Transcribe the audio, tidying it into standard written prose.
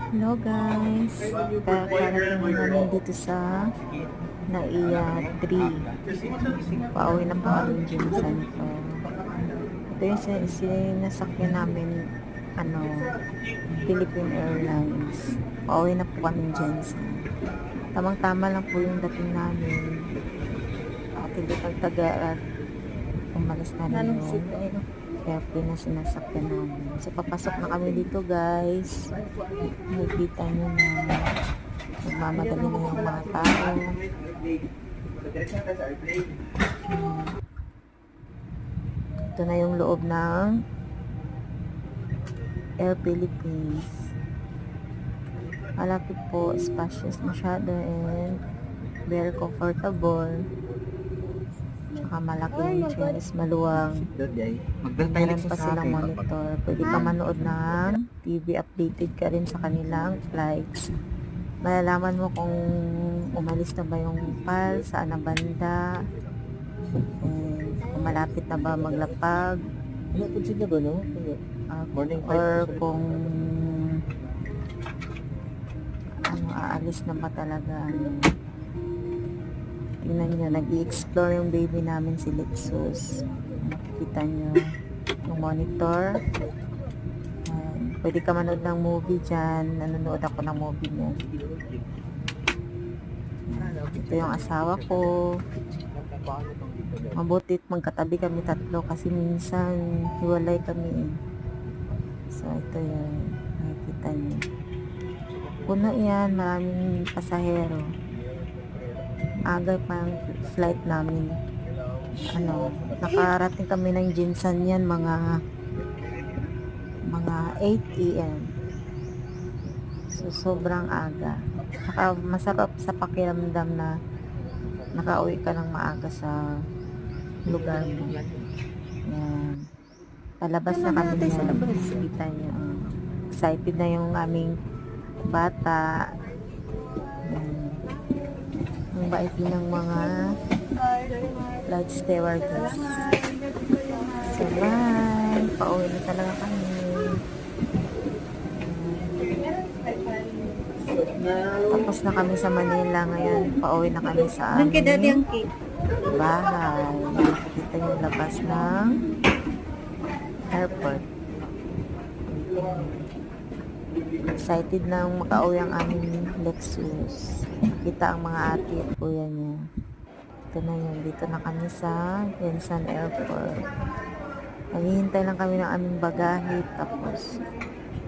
Hello guys, kakarating namin dito sa Naiya 3. Pauwi na pa kami dyan sa ito. Ito yung sinasakyan namin, Philippine Airlines. Pauwi na po kami dyan sa tamang-tama lang po yung dating namin. At hindi pagtaga at umalis na rin yung airplane na sinasakyan namin. So papasok na kami dito guys. Nakikita nyo na nagmamadali na yung mga tao. Ito na yung loob ng Air Philippines. Malapit po, spacious masyado and very comfortable. Tsaka malaking chairs, maluwang. Meron pa silang monitor. Pwede ka manood ng TV, updated ka rin sa kanilang flights. Malalaman mo kung umalis na ba yung PAL, saan na banda, and kung malapit na ba maglapag, or kung aalis na ba talaga. Tingnan nyo, nag-i-explore yung baby namin si Lexus. Nakikita nyo yung monitor. Pwede ka manood ng movie dyan. Nanonood ako ng movie niya. Ito yung asawa ko. Mabutit magkatabi kami tatlo kasi minsan hiwalay kami. So ito yun. Nakikita nyo. Puno yan. Maraming pasahero. Aga pa ang flight namin. Nakarating kami ng Jinsan yan mga 8 AM. So sobrang aga. Saka masarap sa pakiramdam na nakauwi ka ng maaga sa lugar mo. Yan. Palabas na kami yan. Kita nyo. Excited na yung aming bata. Ang bait din ng mga flight stewardess. So bye. Pauwi na talaga kami. Tapos na kami sa Manila ngayon. Pauwi na kami sa aming bahay. Nakikita yung labas ng airport. Excited na makauwi ang aming Lexus. Nakita ang mga ate at kuya niya. Ito na yun. Dito na kami sa Yensan Airport. Naghihintay lang kami ng aming bagahe. Tapos